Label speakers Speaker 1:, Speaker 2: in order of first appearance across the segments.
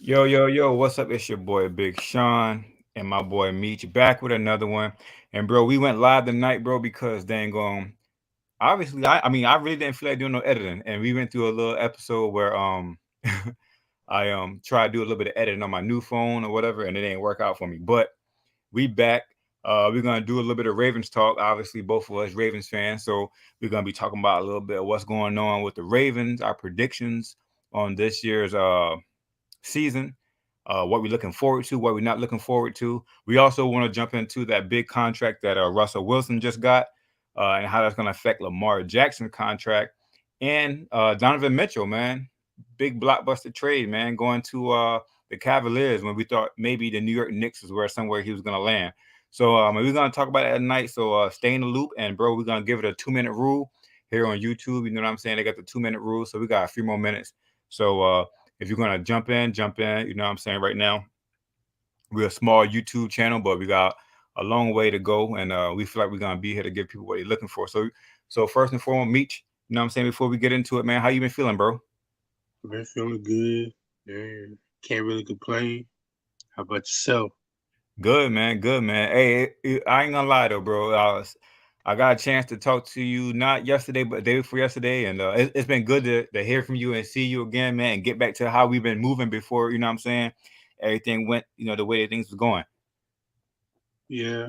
Speaker 1: Yo, yo, yo, what's up? It's your boy Big Sean and my boy Meech back with another one. And bro, we went live tonight, bro, because dang obviously I really didn't feel like doing no editing. And we went through a little episode where I tried to do a little bit of editing on my new phone or whatever, and it didn't work out for me. But we back. We're gonna do a little bit of Ravens talk. Obviously, both of us Ravens fans, so we're gonna be talking about a little bit of what's going on with the Ravens, our predictions on this year's season, what we're looking forward to, what we're not looking forward to. We also want to jump into that big contract that Russell Wilson just got, and how that's going to affect Lamar Jackson contract and Donovan Mitchell, man. Big blockbuster trade, man, going to the Cavaliers when we thought maybe the New York Knicks is where somewhere he was going to land. So we're going to talk about it at night. So stay in the loop. And, bro, we're going to give it a 2-minute rule here on YouTube. You know what I'm saying? They got the 2-minute rule. So we got a few more minutes. So if you're gonna jump in, jump in. You know what I'm saying? Right now, we're a small YouTube channel, but we got a long way to go, and we feel like we're gonna be here to give people what they're looking for. So first and foremost, Meech, you know what I'm saying? Before we get into it, man, how you been feeling, bro?
Speaker 2: I've been feeling good, and can't really complain. How about yourself?
Speaker 1: Good, man. Good, man. Hey, I ain't gonna lie though, bro. I got a chance to talk to you not yesterday, but the day before yesterday, and it's been good to hear from you and see you again, man, and get back to how we've been moving before. You know what I'm saying? Everything went, the way that things was going.
Speaker 2: Yeah,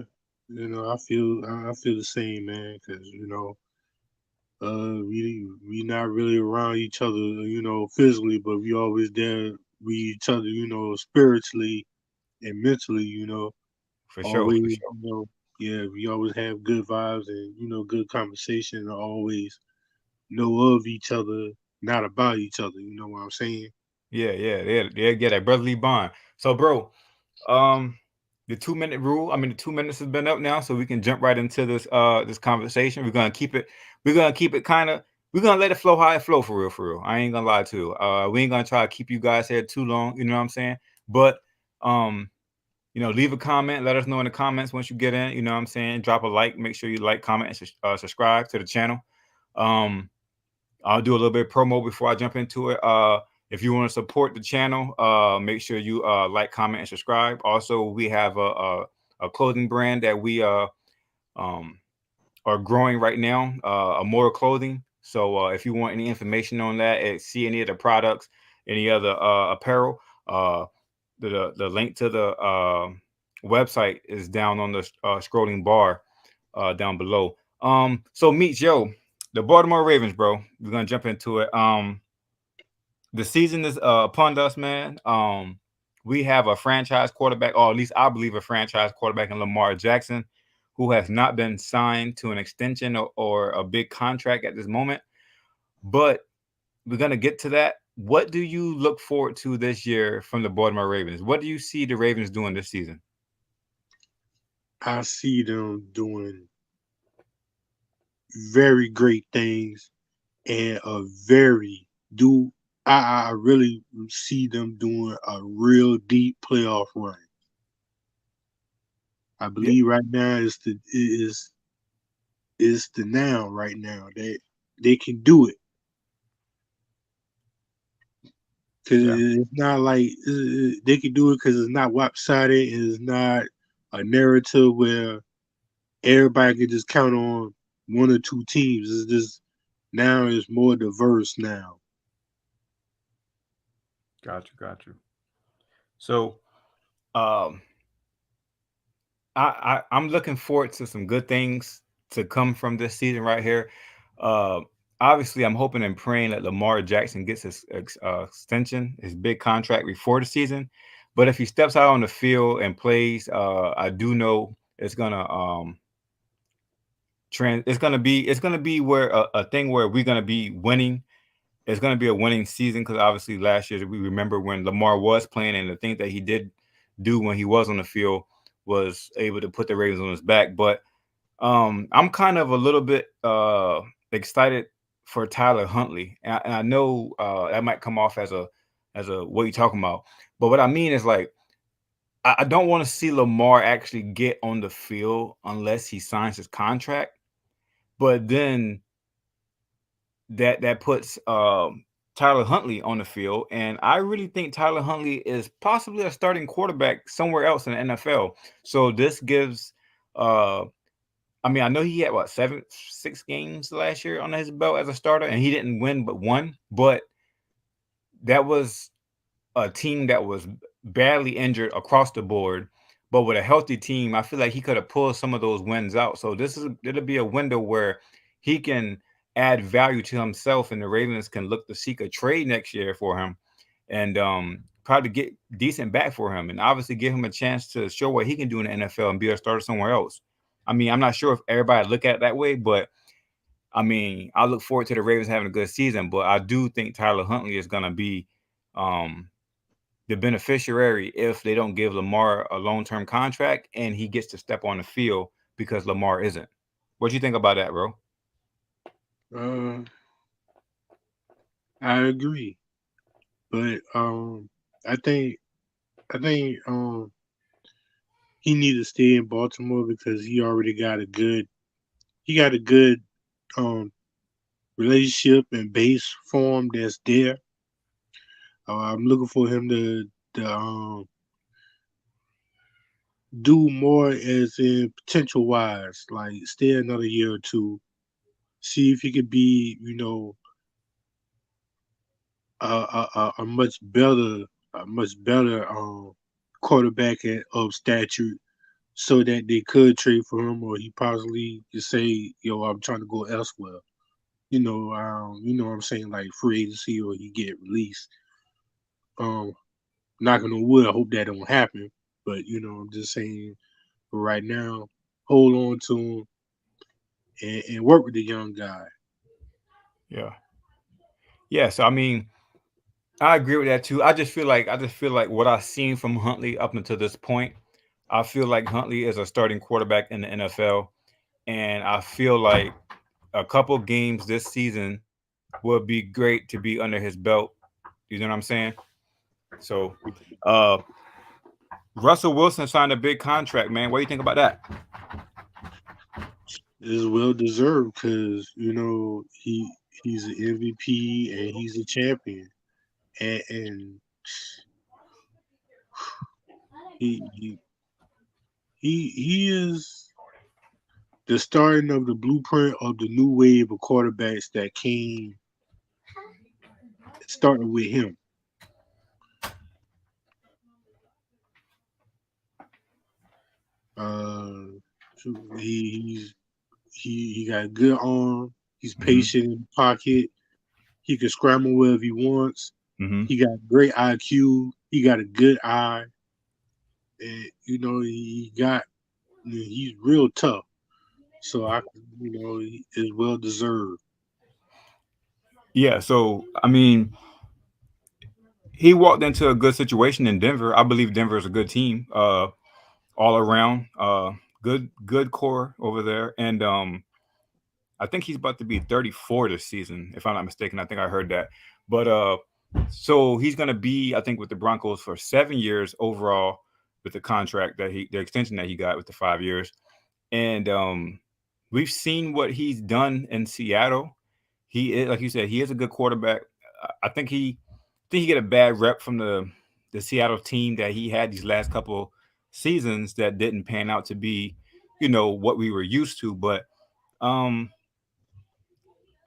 Speaker 2: I feel the same, man. Cause we not really around each other, physically, but we always there with each other, spiritually and mentally,
Speaker 1: For sure,
Speaker 2: always,
Speaker 1: for sure.
Speaker 2: yeah, we always have good vibes and good conversation. And always know of each other, not about each other. You know what I'm saying?
Speaker 1: Yeah, yeah, yeah, yeah, that brotherly bond. So, bro, um, the 2-minute rule. I mean, the 2 minutes has been up now, so we can jump right into this conversation. We're gonna keep it kind of. We're gonna let it flow how it flow for real, for real. I ain't gonna lie to you. We ain't gonna try to keep you guys here too long. You know what I'm saying? But um, leave a comment. Let us know in the comments once you get in. You know what I'm saying? Drop a like. Make sure you like, comment, and subscribe to the channel. Um, I'll do a little bit of promo before I jump into it. If you want to support the channel, make sure you like, comment, and subscribe. Also, we have a clothing brand that we um, are growing right now, Amora Clothing. So if you want any information on that, see any of the products, any other apparel, the link to the website is down on the scrolling bar down below. So meet Joe, the Baltimore Ravens, bro. We're gonna jump into it. The season is upon us, man. We have a franchise quarterback, or at least I believe a franchise quarterback in Lamar Jackson, who has not been signed to an extension or a big contract at this moment. But we're gonna get to that. What do you look forward to this year from the Baltimore Ravens? What do you see the Ravens doing this season?
Speaker 2: I see them doing very great things and a very do I really see them doing a real deep playoff run. I
Speaker 1: Yeah,
Speaker 2: believe right now is the now right now that they can do it because
Speaker 1: yeah,
Speaker 2: it's not like they can do it because it's not lopsided. It's not a narrative where everybody can just count on one or two teams. It's just now it's more diverse now.
Speaker 1: got you, got you. So, um, I'm looking forward to some good things to come from this season right here. Uh, Obviously, I'm hoping and praying that Lamar Jackson gets his extension, his big contract before the season. But if he steps out on the field and plays, I do know it's gonna it's gonna be where a thing where we're gonna be winning. It's gonna be a winning season because obviously last year we remember when Lamar was playing and the thing that he did do when he was on the field was able to put the Ravens on his back. But I'm kind of a little bit excited for Tyler Huntley, and I know that might come off as a what you talking about, but what I mean is like I don't want to see Lamar actually get on the field unless he signs his contract. But then that puts Tyler Huntley on the field, and I really think Tyler Huntley is possibly a starting quarterback somewhere else in the NFL. So this gives, uh, I mean, I know he had what 6 games last year on his belt as a starter, and he didn't win but one. But that was a team that was badly injured across the board. But with a healthy team, I feel like he could have pulled some of those wins out. So it'll be a window where he can add value to himself, and the Ravens can look to seek a trade next year for him, and probably get decent back for him, and obviously give him a chance to show what he can do in the NFL and be a starter somewhere else. I mean, I'm not sure if everybody look at it that way, but I mean, I look forward to the Ravens having a good season. But I do think Tyler Huntley is going to be um, the beneficiary if they don't give Lamar a long-term contract and he gets to step on the field because Lamar isn't. What do you think about that, bro?
Speaker 2: Uh, I agree, but I think I think he need to stay in Baltimore because he got a good um relationship and base form that's there. I'm looking for him to do more as in potential wise, like stay another year or two, see if he could be, a much better quarterback of stature, so that they could trade for him, or he possibly could say, "Yo, I'm trying to go elsewhere." You know what I'm saying, like free agency, or he get released. Um, Knocking on wood, I hope that don't happen. But I'm just saying for right now, hold on to him and work with the young guy.
Speaker 1: Yeah. Yeah. So I mean, I agree with that too. I just feel like what I've seen from Huntley up until this point, I feel like Huntley is a starting quarterback in the NFL, and I feel like a couple games this season would be great to be under his belt. You know what I'm saying? So, uh, Russell Wilson signed a big contract, man. What do you think about that?
Speaker 2: Is well deserved because he's an MVP and he's a champion, and he he he is the starting of the blueprint of the new wave of quarterbacks that came starting with him. Uh, so he got a good arm. He's
Speaker 1: Mm-hmm.
Speaker 2: patient in the pocket. He can scramble wherever he wants.
Speaker 1: Mm-hmm.
Speaker 2: He got great IQ. He got a good eye, and he's real tough. So he is well deserved.
Speaker 1: Yeah. So I mean, he walked into a good situation in Denver. I believe Denver is a good team, all around. Good core over there, and I think he's about to be 34 this season, if I'm not mistaken. I think I heard that. But so he's gonna be, I think, with the Broncos for 7 years overall with the contract the extension that he got with the 5 years. And we've seen what he's done in Seattle. He is, like you said, he is a good quarterback. I think he get a bad rep from the Seattle team that he had these last couple seasons that didn't pan out to be, what we were used to. But um,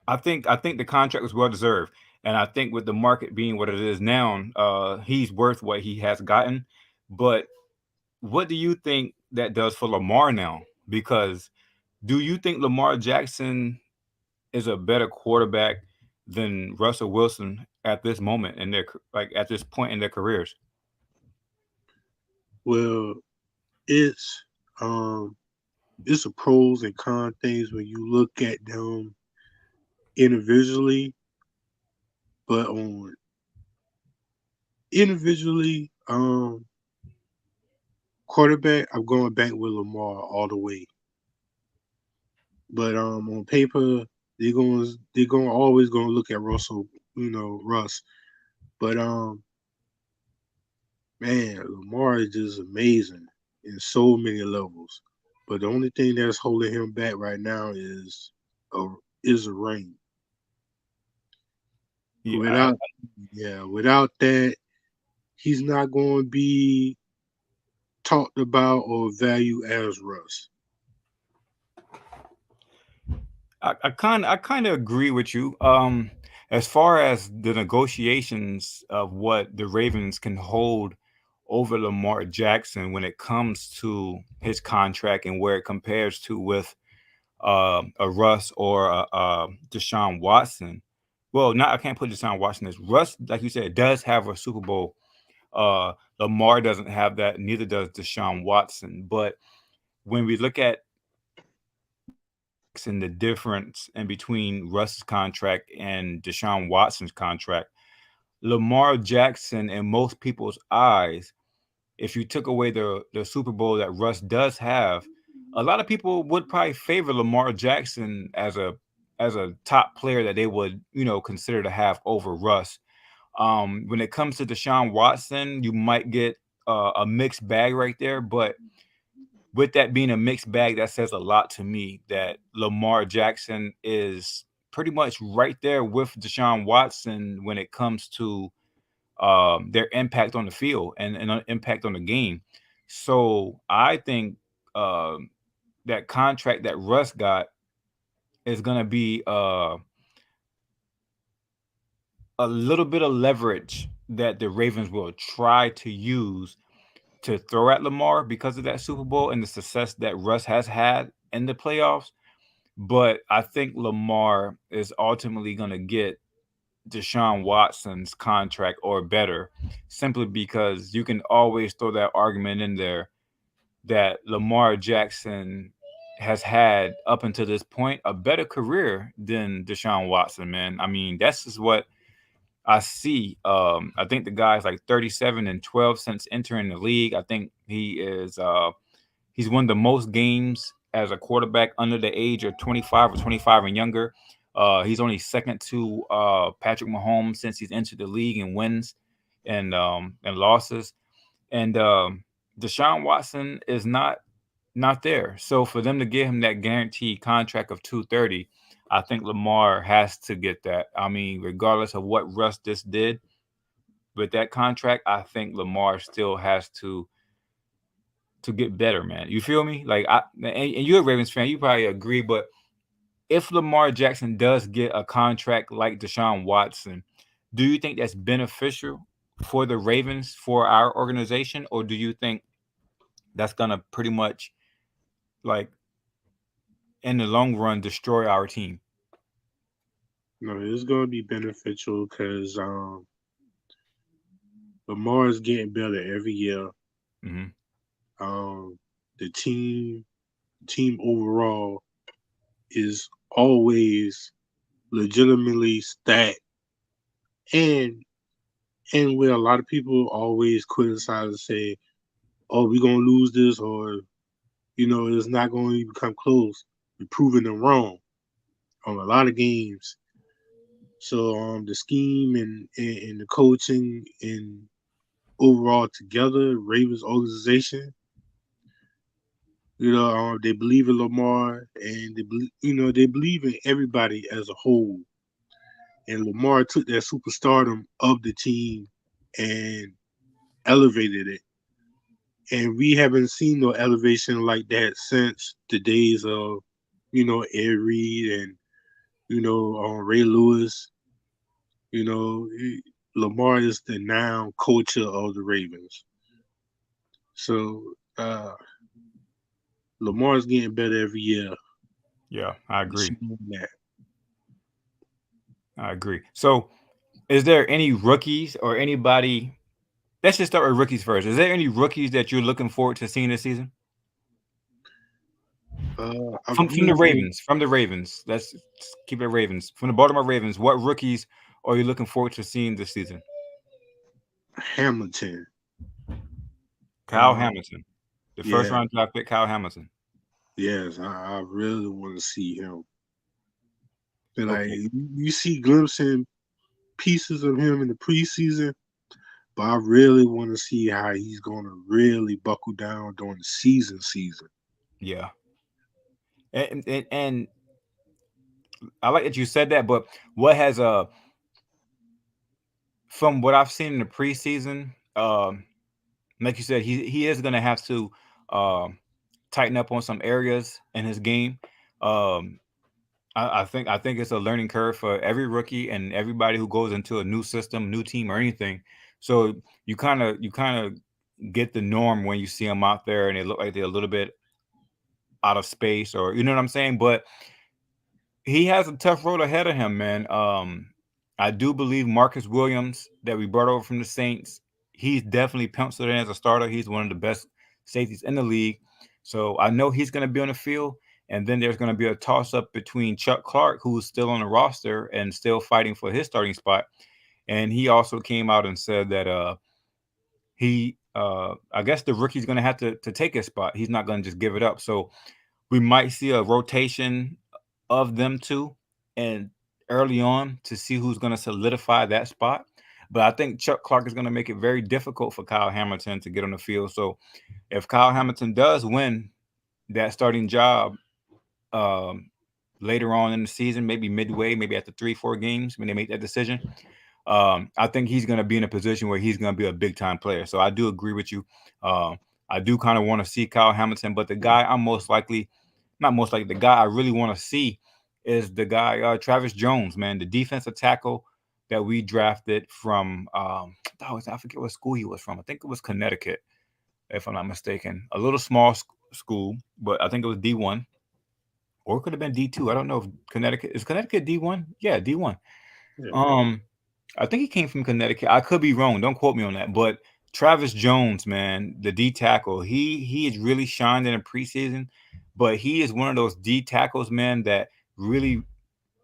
Speaker 1: I think the contract was well deserved, and I think with the market being what it is now, he's worth what he has gotten. But what do you think that does for Lamar now? Because do you think Lamar Jackson is a better quarterback than Russell Wilson at this moment in like at this point in their careers?
Speaker 2: Well, it's um it's a pros and cons things when you look at them individually, but on individually, quarterback, I'm going back with Lamar all the way. But on paper, they're going always gonna look at Russ. But man, Lamar is just amazing in so many levels. But the only thing that's holding him back right now a is a ring.
Speaker 1: Yeah,
Speaker 2: Without without that, he's not going to be talked about or valued as Russ.
Speaker 1: I kind of agree with you. As far as the negotiations of what the Ravens can hold over Lamar Jackson when it comes to his contract and where it compares to with a Russ or a Deshaun Watson. Well, not I can't put Deshaun Watson as Russ, like you said, does have a Super Bowl. Uh, Lamar doesn't have that. Neither does Deshaun Watson. But when we look at and the difference in between Russ's contract and Deshaun Watson's contract, Lamar Jackson, in most people's eyes, if you took away the Super Bowl that Russ does have, a lot of people would probably favor Lamar Jackson as a top player that they would consider to have over Russ. When it comes to Deshaun Watson, you might get a mixed bag right there, but with that being a mixed bag, that says a lot to me that Lamar Jackson is pretty much right there with Deshaun Watson when it comes to their impact on the field and impact on the game. So I think that contract that Russ got is going to be a little bit of leverage that the Ravens will try to use to throw at Lamar because of that Super Bowl and the success that Russ has had in the playoffs. But I think Lamar is ultimately going to get Deshaun Watson's contract or better, simply because you can always throw that argument in there that Lamar Jackson has had up until this point a better career than Deshaun Watson, man. I mean, that's just what I see. I think the guy's like 37-12 since entering the league. I think he's won the most games as a quarterback under the age of 25 or 25 and younger. He's only second to Patrick Mahomes since he's entered the league in wins and losses. And Deshaun Watson is not there. So for them to give him that guaranteed contract of 230, I think Lamar has to get that. I mean, regardless of what Russ just did with that contract, I think Lamar still has to get better, man. You feel me? Like and you're a Ravens fan, you probably agree, but if Lamar Jackson does get a contract like Deshaun Watson, do you think that's beneficial for the Ravens, for our organization, or do you think that's gonna pretty much like in the long run destroy our team?
Speaker 2: No, it's going to be beneficial because Lamar is getting better every year.
Speaker 1: Hmm.
Speaker 2: Um, the team overall is always legitimately stacked, and where a lot of people always criticize and say, "Oh, we're gonna lose this," or it's not going to become close. We're proving them wrong on a lot of games. So the scheme and the coaching and overall together, Ravens organization, they believe in Lamar and they believe in everybody as a whole. And Lamar took that superstardom of the team and elevated it. And we haven't seen no elevation like that since the days of, Ed Reed and, Ray Lewis. You know, Lamar is the now culture of the Ravens. So Lamar's getting better every year.
Speaker 1: Yeah, I
Speaker 2: We
Speaker 1: agree.
Speaker 2: see that.
Speaker 1: I agree. So, is there any rookies or anybody? Let's just start with rookies first. Is there any rookies that you're looking forward to seeing this season
Speaker 2: I
Speaker 1: from the
Speaker 2: really want
Speaker 1: Ravens? From the Ravens, let's keep it Ravens. From the Baltimore Ravens, what rookies are you looking forward to seeing this season?
Speaker 2: Hamilton.
Speaker 1: Kyle
Speaker 2: Uh,
Speaker 1: Hamilton, the first
Speaker 2: yeah,
Speaker 1: round draft pick. Kyle Hamilton.
Speaker 2: yes, I really want to see him. And like
Speaker 1: Okay.
Speaker 2: you see glimpsing pieces of him in the preseason, but I really want to see how he's going to really buckle down during the season.
Speaker 1: Yeah. And I like that you said that, but what has from what I've seen in the preseason, like you said, he is going to have to um, tighten up on some areas in his game. Um, I think it's a learning curve for every rookie and everybody who goes into a new system, new team, or anything. So you kind of get the norm when you see them out there and they look like they're a little bit out of space, or you know what I'm saying. But he has a tough road ahead of him, man. I do believe Marcus Williams that we brought over from the Saints. He's definitely penciled in as a starter. He's one of the best safeties in the league. So I know he's going to be on the field. And then there's going to be a toss up between Chuck Clark, who's still on the roster and still fighting for his starting spot. And he also came out and said that I guess the rookie's going to have to take his spot. He's not going to just give it up. So we might see a rotation of them two and early on to see who's going to solidify that spot. But I think Chuck Clark is going to make it very difficult for Kyle Hamilton to get on the field. So if Kyle Hamilton does win that starting job um, later on in the season, maybe midway, maybe after 3, 4 games when they make that decision, I think he's going to be in a position where he's going to be a big time player. So I do agree with you. Um, I do kind of want to see Kyle Hamilton, but the guy I'm most likely, not most likely, the guy I really want to see is the guy Travis Jones, man, the defensive tackle that we drafted from. I forget what school he was from. I think it was Connecticut, if I'm not mistaken. A little small school, but I think it was D1 or it could have been D2. I don't know if Connecticut is Connecticut D1. Yeah, D1.
Speaker 2: Yeah,
Speaker 1: Um, I think he came from Connecticut. I could be wrong. Don't quote me on that. But Travis Jones, man, the D tackle, he has really shined in the preseason. But he is one of those D tackles, man, that really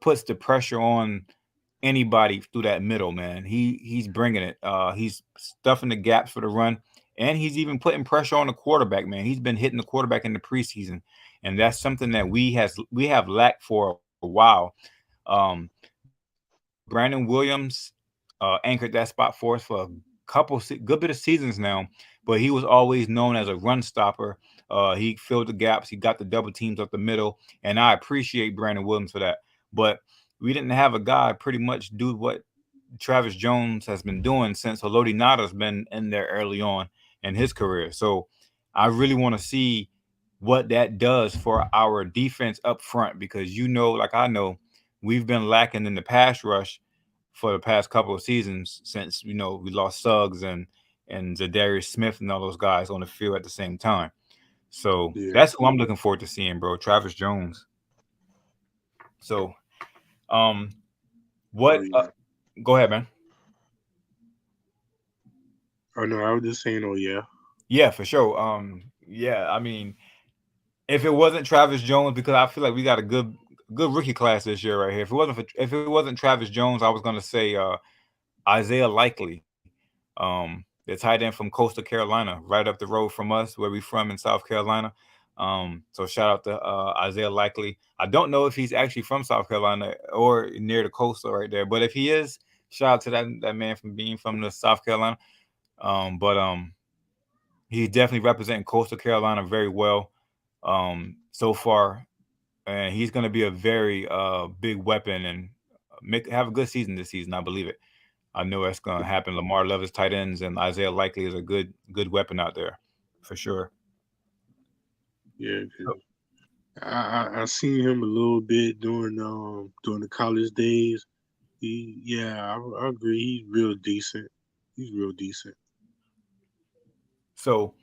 Speaker 1: puts the pressure on anybody through that middle, man. He's bringing it. He's stuffing the gaps for the run, and he's even putting pressure on the quarterback, man. He's been hitting the quarterback in the preseason, and that's something that we have lacked for a while. Brandon Williams anchored that spot for us for a good bit of seasons now, but he was always known as a run stopper. He filled the gaps, he got the double teams up the middle, and I appreciate Brandon Williams for that. But we didn't have a guy pretty much do what Travis Jones has been doing since Haloti Nada's been in there early on in his career. So I really want to see what that does for our defense up front because like I know, we've been lacking in the pass rush for the past couple of seasons since we lost Suggs and Zadarius Smith and all those guys on the field at the same time. So
Speaker 2: yeah.
Speaker 1: that's who I'm looking forward to seeing, bro. Travis Jones. So um,
Speaker 2: Oh
Speaker 1: what?
Speaker 2: yeah.
Speaker 1: Go ahead, man.
Speaker 2: Oh no, I was just saying. Oh yeah.
Speaker 1: Yeah, for sure. Yeah, I mean, if it wasn't Travis Jones, because I feel like we got a good rookie class this year right here. If it wasn't Travis Jones, I was gonna say Isaiah Likely, the tight end from Coastal Carolina, right up the road from us, where we from in South Carolina. So shout out to Isaiah Likely. I don't know if he's actually from South Carolina or near the coastal right there, but if he is, shout out to that man from being from the South Carolina. But he's definitely representing Coastal Carolina very well so far, and he's going to be a very big weapon and have a good season this season. I believe it. I know that's going to happen. Lamar loves his tight ends, and Isaiah Likely is a good weapon out there for sure.
Speaker 2: Yeah, 'cause I seen him a little bit during the college days. I agree. He's real decent. He's real decent.
Speaker 1: So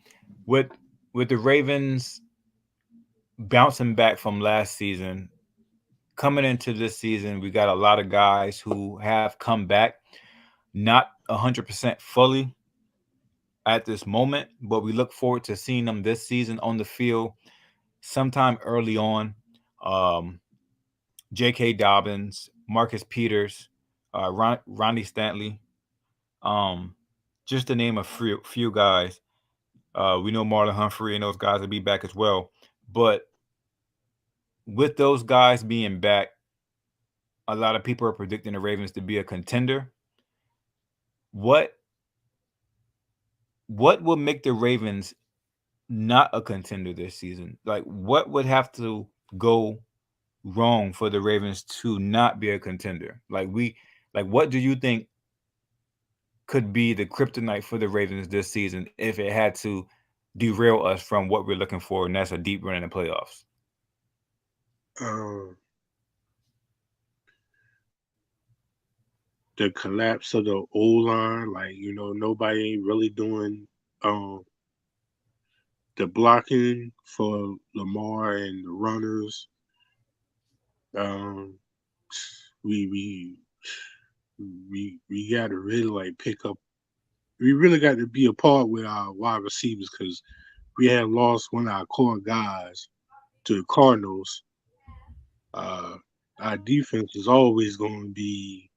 Speaker 1: with the Ravens bouncing back from last season, coming into this season, we got a lot of guys who have come back, not 100% fully at this moment, but we look forward to seeing them this season on the field sometime early on. Um, J.K. Dobbins, Marcus Peters, Ronnie Stanley, um, just to name a few guys. We know Marlon Humphrey and those guys will be back as well. But with those guys being back, a lot of people are predicting the Ravens to be a contender. What what will make the Ravens not a contender this season? Like what would have to go wrong for the Ravens to not be a contender? Like what do you think could be the kryptonite for the Ravens this season if it had to derail us from what we're looking for, and that's a deep run in the playoffs?
Speaker 2: Um, the collapse of the O line, like nobody ain't really doing um the blocking for Lamar and the runners. Um, we we we got to really like pick up. We really got to be a part with our wide receivers because we had lost one of our core guys to the Cardinals. Uh, our defense is always going to be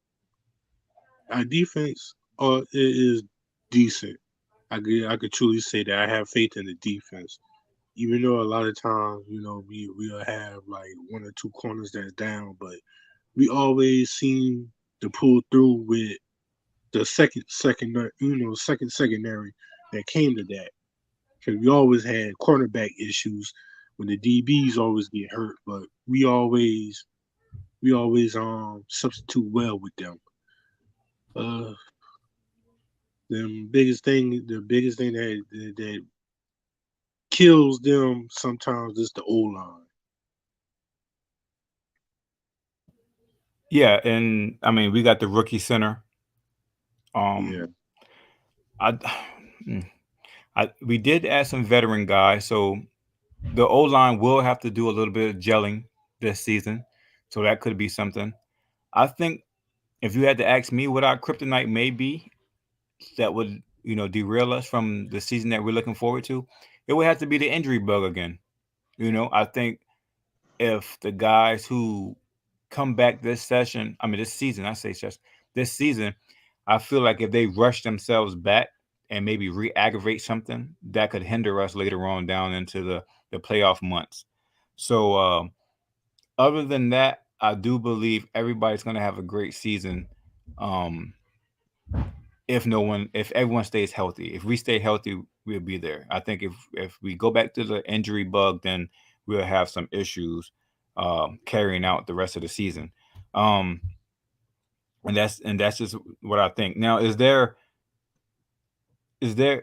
Speaker 2: our defense. Is decent. I could truly say that I have faith in the defense. Even though a lot of times, we'll have like one or two corners that's down, but we always seem to pull through with the second secondary that came to that. Because we always had cornerback issues when the DBs always get hurt, but we always substitute well with them. Uh, the biggest thing that kills them sometimes is the O line.
Speaker 1: Yeah, and I mean we got the rookie center.
Speaker 2: Yeah,
Speaker 1: Um, I, we did add some veteran guys, so the O line will have to do a little bit of gelling this season, so that could be something. I think if you had to ask me what our kryptonite may be, that would derail us from the season that we're looking forward to, it would have to be the injury bug again. I think if the guys who come back this session, I mean this season, I say session, this season, I feel like if they rush themselves back and maybe re-aggravate something, that could hinder us later on down into the playoff months. So other than that, I do believe everybody's going to have a great season. Um, if everyone stays healthy, if we stay healthy, we'll be there. I think if we go back to the injury bug, then we'll have some issues carrying out the rest of the season. Um, and that's just what I think. Now, is there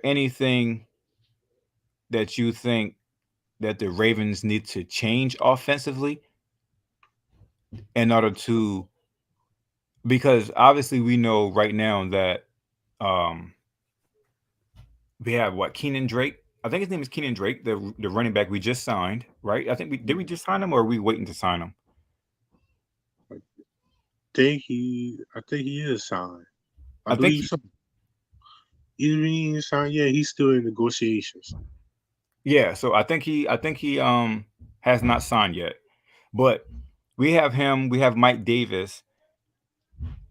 Speaker 1: anything that you think that the Ravens need to change offensively in order to, because obviously we know right now that um, we have what, Keenan Drake. I think his name is Keenan Drake, the running back we just signed, right? I think we just sign him, or are we waiting to sign him?
Speaker 2: I think he is signed. I
Speaker 1: I think
Speaker 2: believe
Speaker 1: he,
Speaker 2: so. Even he ain't signed yet, he's still in negotiations.
Speaker 1: yeah. So I think he has not signed yet, but we have him. We have Mike Davis,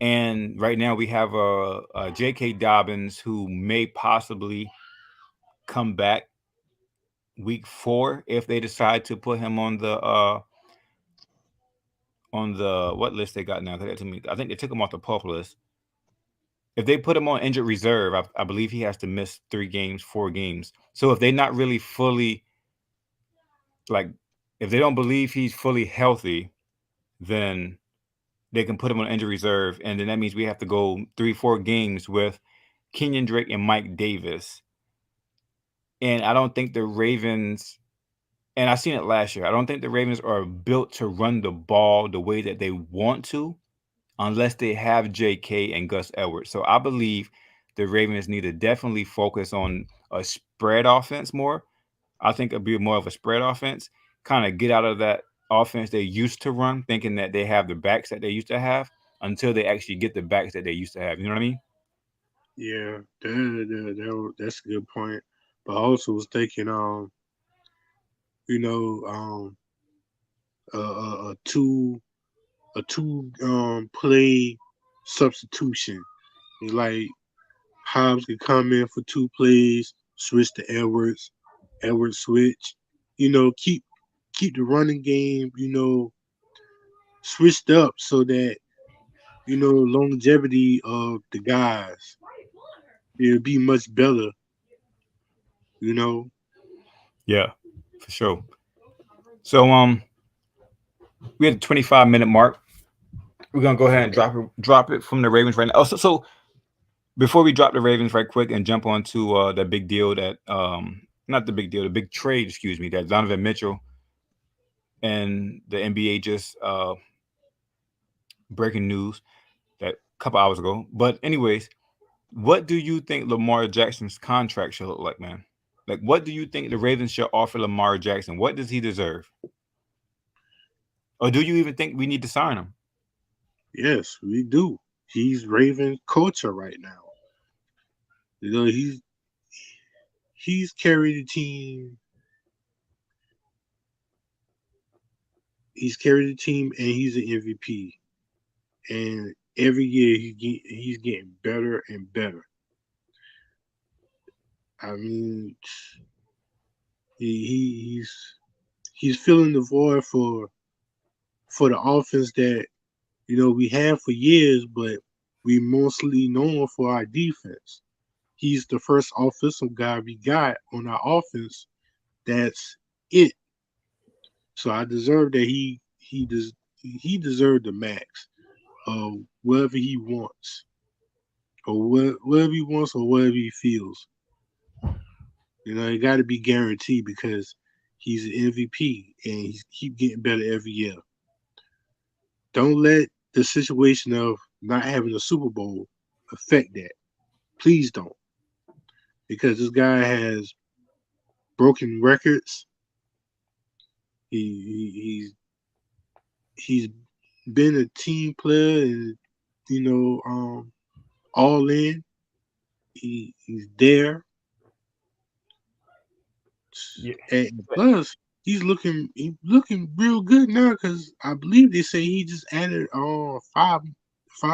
Speaker 1: and right now we have a J.K. Dobbins who may possibly come back week 4 if they decide to put him on the what list they got now. To me, I think they took him off the pup list. If they put him on injured reserve, I believe he has to miss 3 games, 4 games. So if they're not really fully, like, if they don't believe he's fully healthy, then they can put him on injured reserve, and then that means we have to go 3, 4 games with Kenyon Drake and Mike Davis. And I don't think the Ravens, and I seen it last year, I don't think the Ravens are built to run the ball the way that they want to unless they have J.K. and Gus Edwards. So I believe the Ravens need to definitely focus on a spread offense more. I think it'll be more of a spread offense, kind of get out of that offense they used to run, thinking that they have the backs that they used to have until they actually get the backs that they used to have. You know what I mean?
Speaker 2: Yeah, that's a good point. But I also was thinking, you know, a two play substitution. Like Hobbs could come in for 2 plays, switch to Edwards switch. Keep the running game, switched up so that longevity of the guys it'll be much better. You know,
Speaker 1: Yeah, for sure. So we had a 25-minute mark. We're gonna go ahead and drop it from the Ravens right now. Oh, so before we drop the Ravens right quick and jump on to the big deal that not the big deal, the big trade, excuse me, that Donovan Mitchell and the NBA just breaking news that a couple hours ago. But anyways, what do you think Lamar Jackson's contract should look like, man? Like, what do you think the Ravens should offer Lamar Jackson? What does he deserve? Or do you even think we need to sign him?
Speaker 2: Yes, we do. He's Raven culture right now. You know, he's carried the team. He's carried the team, and he's an MVP. And every year he's getting better and better. I mean, he's he's filling the void for the offense that we have for years, but we mostly known for our defense. He's the first offensive guy we got on our offense. That's it. So I deserve that he deserved the max of whatever he wants or whatever he wants or whatever he feels. It got to be guaranteed because he's an MVP and he's keep getting better every year. Don't let the situation of not having a Super Bowl affect that. Please don't, because this guy has broken records. He's been a team player and you know all in. He's there,
Speaker 1: Yeah.
Speaker 2: and plus he's looking real good now because I believe they say he just added 5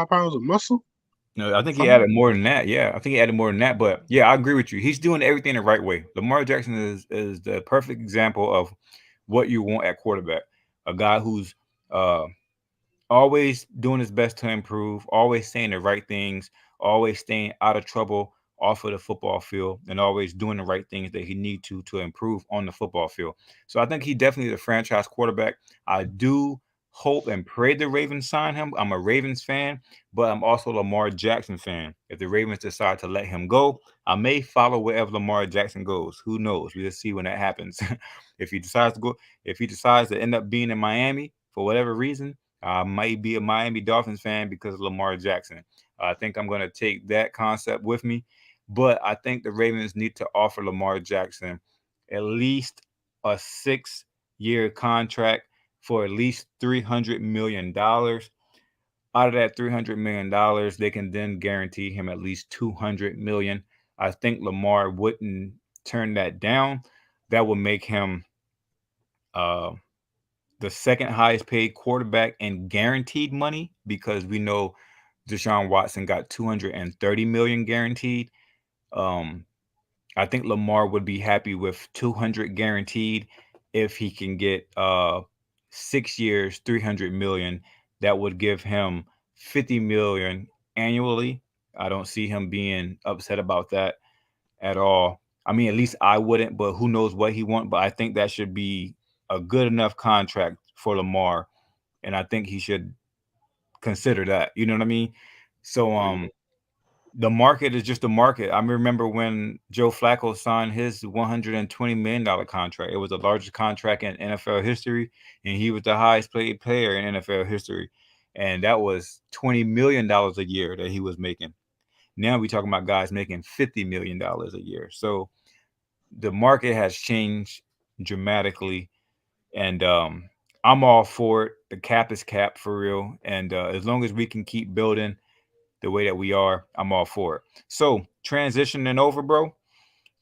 Speaker 2: pounds of muscle.
Speaker 1: No, I think he
Speaker 2: Five.
Speaker 1: added more than that. Yeah, I think he added more than that. But yeah, I agree with you. He's doing everything the right way. Lamar Jackson is the perfect example of what you want at quarterback. A guy who's uh, always doing his best to improve, always saying the right things, always staying out of trouble off of the football field, and always doing the right things that he need to improve on the football field. So I think he definitely is a franchise quarterback. I do hope and pray the Ravens sign him. I'm a Ravens fan, but I'm also a Lamar Jackson fan. If the Ravens decide to let him go, I may follow wherever Lamar Jackson goes. Who knows? We'll see when that happens. if he decides to go, if he decides to end up being in Miami for whatever reason, I might be a Miami Dolphins fan because of Lamar Jackson. I think I'm going to take that concept with me, but I think the Ravens need to offer Lamar Jackson at least a 6-year contract for at least $300 million. Out of that $300 million, they can then guarantee him at least $200 million. I think Lamar wouldn't turn that down. That would make him uh, the second highest paid quarterback in guaranteed money because we know Deshaun Watson got 230 million guaranteed. Um, I think Lamar would be happy with 200 guaranteed if he can get 6 years, 300 million. That would give him 50 million annually. I don't see him being upset about that at all. I mean, at least I wouldn't, but who knows what he wants. But I think that should be a good enough contract for Lamar, and I think he should consider that. You know what I mean? So,
Speaker 2: Oh yeah,
Speaker 1: the market is just a market. I remember when Joe Flacco signed his $120 million contract. It was the largest contract in NFL history, and he was the highest paid player in NFL history. And that was $20 million a year that he was making. Now we talking about guys making $50 million a year. So the market has changed dramatically, and I'm all for it. The cap is cap for real, and as long as we can keep building the way that we are, I'm all for it. So transitioning over, bro.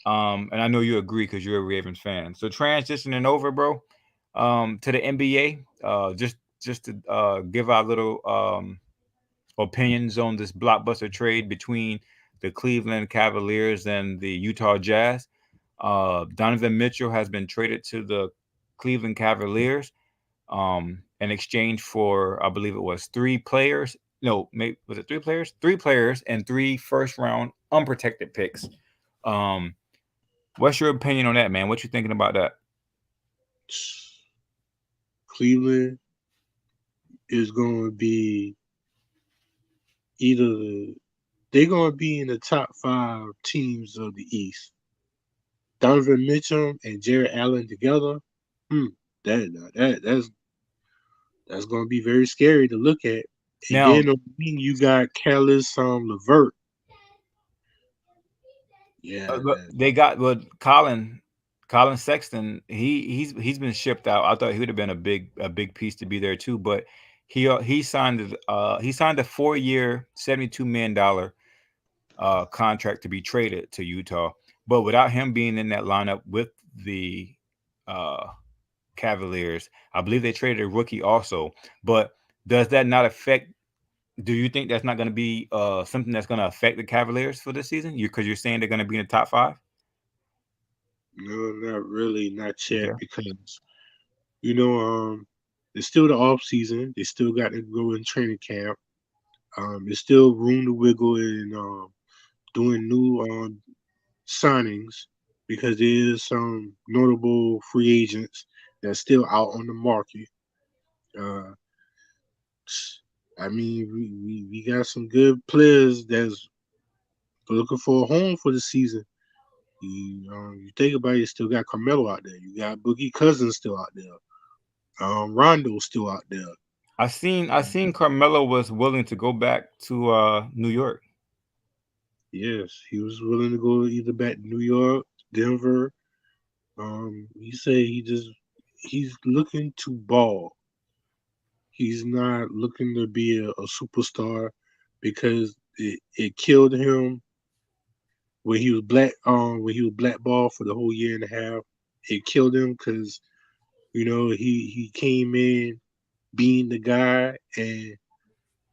Speaker 1: And I know you agree because you're a Ravens fan. So transitioning over, bro, to the NBA. Just to give our little opinions on this blockbuster trade between the Cleveland Cavaliers and the Utah Jazz. Donovan Mitchell has been traded to the Cleveland Cavaliers in exchange for, I believe it was 3 players. No, maybe was it 3 players? 3 players and 3 first round unprotected picks. Um, what's your opinion on that, man? What you thinking about that?
Speaker 2: Cleveland is going to be either they're gonna be in the top five teams of the East. Donovan Mitchell and Jared Allen together. Hmm, that's gonna be very scary to look at. And
Speaker 1: Now
Speaker 2: then on the wing, you got Callis Levert. Yeah,
Speaker 1: but they got Colin Sexton. He's been shipped out. I thought he would have been a big piece to be there too, but he signed a 4 year $72 million contract to be traded to Utah. But without him being in that lineup with the uh, Cavaliers, I believe they traded a rookie also. But does that not affect? Do you think that's not going to be something that's going to affect the Cavaliers for this season? Because you're saying they're going to be in the top five.
Speaker 2: no, not really, not yet,
Speaker 1: Okay,
Speaker 2: because you know, it's still the off season. They still got to go in training camp. There's still room to wiggle in doing new signings because there is some notable free agents that's still out on the market. Uh, I mean, we got some good players that's looking for a home for the season. You think about it, you still got Carmelo out there. You got Boogie Cousins still out there. Rondo still out there.
Speaker 1: I seen Carmelo was willing to go back to New York.
Speaker 2: Yes, he was willing to go either back to New York, Denver. He said he's looking to ball. He's not looking to be a superstar because it killed him when he was blackballed for the whole year and a half. It killed him because he came in being the guy, and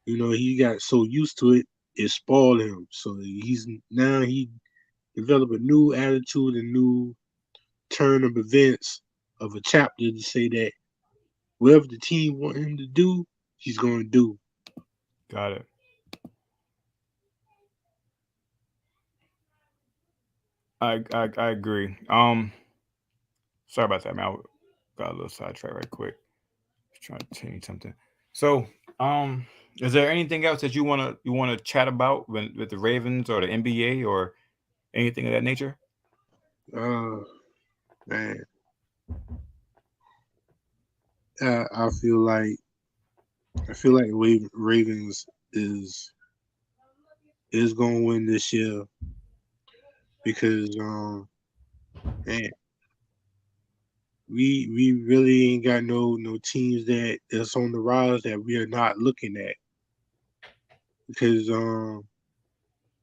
Speaker 2: he got so used to it, it spoiled him. So he developed a new attitude, a new turn of events of a chapter to say that whatever the team want him to do, he's going to do.
Speaker 1: Got it. I agree. Sorry about that, man. I got a little sidetracked right quick. Just trying to change something. So, um, is there anything else that you wanna chat about with the Ravens or the NBA or anything of that nature?
Speaker 2: Uh, man, I feel like Ravens is going to win this year because man, we really ain't got no teams that's on the rise that we are not looking at because the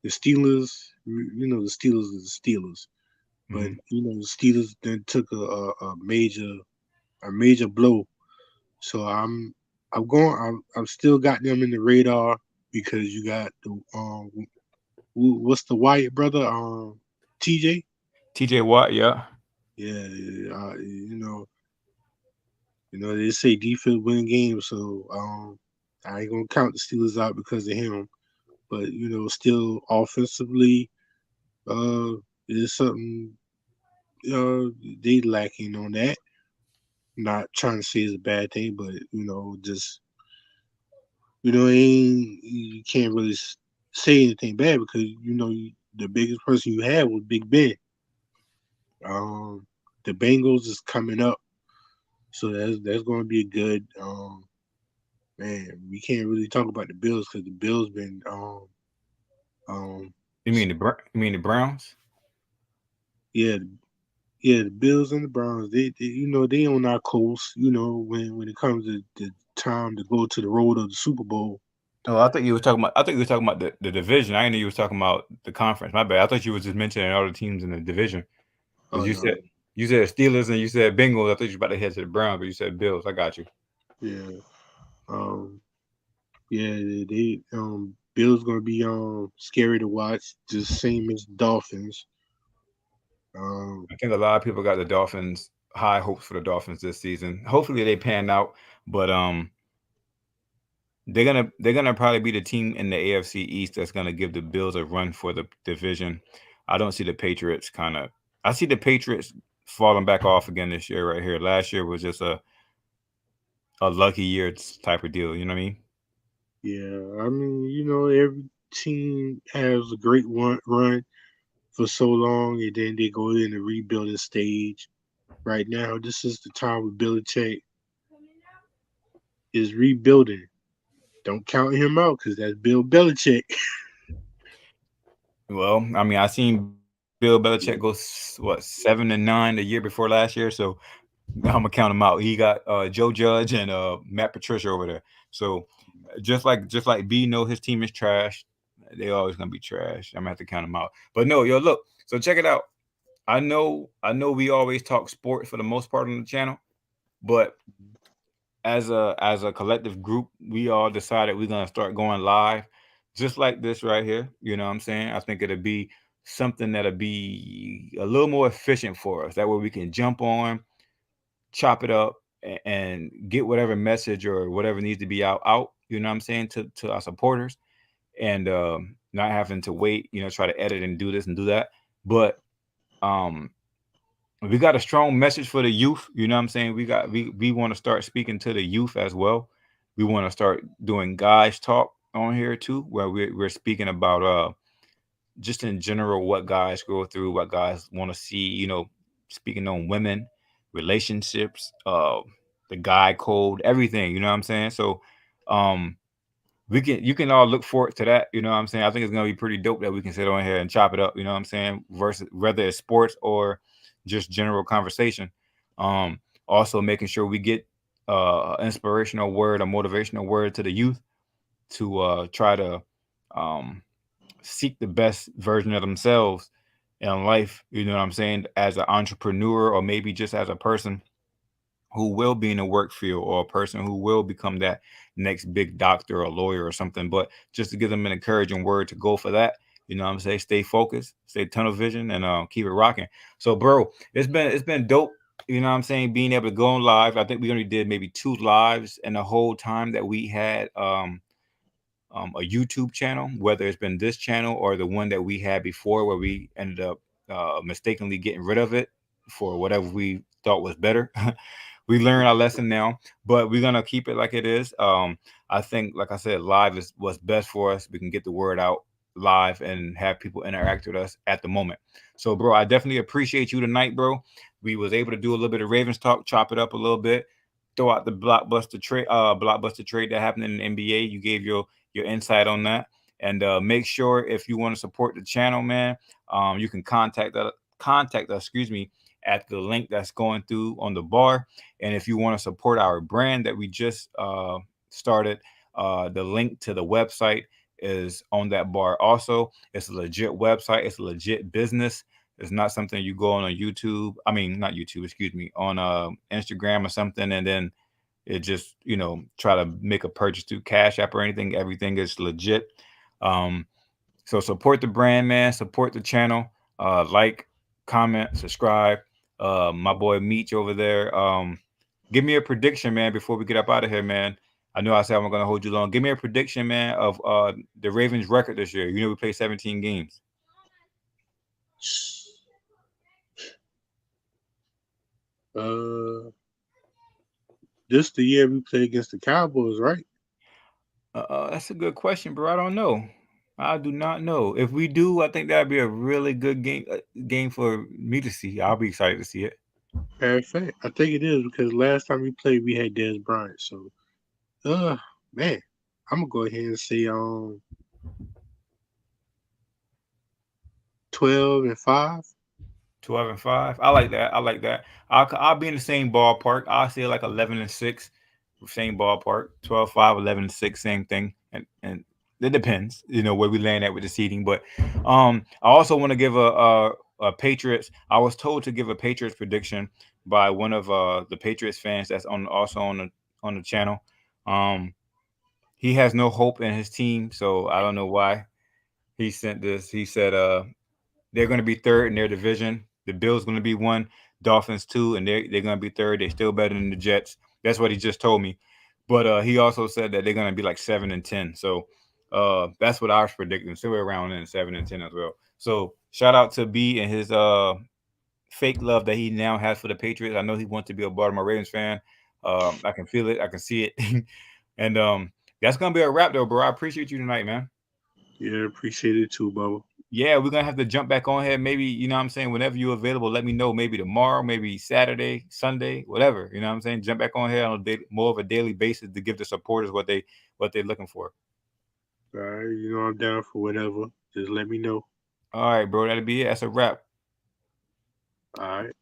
Speaker 2: Steelers, the Steelers is the Steelers, but
Speaker 1: Hmm.
Speaker 2: the Steelers then took a major blow. So I'm still got them in the radar because you got the what's the Wyatt brother TJ.
Speaker 1: T.J. Watt, yeah.
Speaker 2: Yeah, they say defense win games, so I ain't gonna count the Steelers out because of him. But still offensively, uh, is something uh they lacking on that. Not trying to say it's a bad thing, but just you can't really say anything bad because the biggest person you had was Big Ben. The Bengals is coming up, so that's going to be a good. Man, we can't really talk about the Bills because the Bills been um
Speaker 1: You mean the Browns?
Speaker 2: yeah, the Bills and the Browns, they on our coast. When it comes to the time to go to the road of the Super Bowl.
Speaker 1: Oh, I thought you were talking about. I thought you were talking about the division. I didn't know you was talking about the conference. My bad. I thought you was just mentioning all the teams in the division. Because
Speaker 2: Oh no,
Speaker 1: you said Steelers and you said Bengals. I thought you were about to head to the Browns, but you said Bills. I got you.
Speaker 2: yeah, um, yeah, Bills gonna be scary to watch, just same as Dolphins. Um,
Speaker 1: I think a lot of people got the Dolphins high hopes for the Dolphins this season. Hopefully they pan out, but they're gonna probably be the team in the AFC East that's gonna give the Bills a run for the division. I don't see the Patriots kind of. I see the Patriots falling back off again this year right here. Last year was just a lucky year type of deal. You know what I mean?
Speaker 2: yeah, I mean, team has a great run for so long, and then they go in the rebuilding stage. Right now, this is the time where Belichick is rebuilding. Don't count him out because that's Bill Belichick.
Speaker 1: Well, I mean, I seen Bill Belichick go what 7-9 the year before last year, so I'm gonna count him out. He got Joe Judge and Matt Patricia over there. So just like B know his team is trash, they always gonna be trash. I'm gonna have to count them out. But no, yo, look. So check it out. I know we always talk sports for the most part on the channel, but as a collective group, we all decided we're gonna start going live, just like this right here. You know what I'm saying? I think it'll be something that'll be a little more efficient for us. That way we can jump on, chop it up, and get whatever message or whatever needs to be out. You know what I'm saying, to our supporters, and not having to wait. Try to edit and do this and do that. But um we got a strong message for the youth. You know what I'm saying? We want to start speaking to the youth as well. We want to start doing guys talk on here too, where we're speaking about just in general what guys go through, what guys want to see. Speaking on women, relationships, the guy code, everything. You know what I'm saying? So um you can all look forward to that. You know what I'm saying? I think it's gonna be pretty dope that we can sit on here and chop it up. You know what I'm saying? Versus whether it's sports or just general conversation. Um, Also making sure we get inspirational word, a motivational word to the youth to try to um, seek the best version of themselves in life. You know what I'm saying? As an entrepreneur, or maybe just as a person who will be in the work field, or a person who will become that next big doctor or lawyer or something. But just to give them an encouraging word to go for that. You know what I'm saying? Stay focused, stay tunnel vision, and keep it rocking. So, bro, it's been dope. You know what I'm saying? Being able to go on live. I think we only did maybe 2 lives in the whole time that we had a YouTube channel, whether it's been this channel or the one that we had before, where we ended up mistakenly getting rid of it for whatever we thought was better. We learned our lesson now, but we're gonna keep it like it is. I think, like I said, live is what's best for us. We can get the word out live and have people interact with us at the moment. So, bro, I definitely appreciate you tonight, bro. We was able to do a little bit of Ravens talk, chop it up a little bit, throw out the blockbuster trade that happened in the NBA. You gave your insight on that. And make sure, if you want to support the channel, man, you can contact us, excuse me, at the link that's going through on the bar. And if you want to support our brand that we just started, the link to the website is on that bar also. It's a legit website, it's a legit business. It's not something you go on YouTube. I mean, not YouTube, excuse me, on Instagram or something, and then it just try to make a purchase through Cash App or anything. Everything is legit. Um, so support the brand, man. Support the channel. Like, comment, subscribe. My boy Meech over there. Give me a prediction, man, before we get up out of here, man. I know I said I'm gonna hold you long. Give me a prediction, man, of the Ravens record this year. We play 17 games.
Speaker 2: Uh, this the year we play against the Cowboys, right?
Speaker 1: That's a good question, bro. I don't know. I do not know. If we do, I think that'd be a really good game for me to see. I'll be excited to see it.
Speaker 2: Perfect. I think it is because last time we played, we had Dez Bryant. So, uh, man, I'm gonna go ahead and say 12-5.
Speaker 1: 12-5. I like that. I like that. I'll be in the same ballpark. I'll say like 11-6, same ballpark. 12-5, 11-6, same thing. And it depends, where we land at with the seating. But I also want to give a Patriots. I was told to give a Patriots prediction by one of the Patriots fans that's also on the channel. Um, he has no hope in his team, so I don't know why he sent this. He said they're going to be third in their division. The Bills going to be one, Dolphins two, and they're going to be third. They're still better than the Jets. That's what he just told me. But he also said that they're going to be like 7-10. So that's what I was predicting. Somewhere around in 7-10 as well. So shout out to B and his fake love that he now has for the Patriots. I know he wants to be a Baltimore Ravens fan. I can feel it. I can see it. And that's gonna be a wrap, though, bro. I appreciate you tonight, man.
Speaker 2: Yeah, appreciate it too, Bubba.
Speaker 1: Yeah, we're gonna have to jump back on here. Maybe, you know what I'm saying, whenever you're available, let me know. Maybe tomorrow, maybe Saturday, Sunday, whatever. You know what I'm saying? Jump back on here on a more of a daily basis to give the supporters what they're looking for.
Speaker 2: All right, you know I'm down for whatever. Just let me know.
Speaker 1: All right, bro. That'll be it. That's a wrap.
Speaker 2: All right.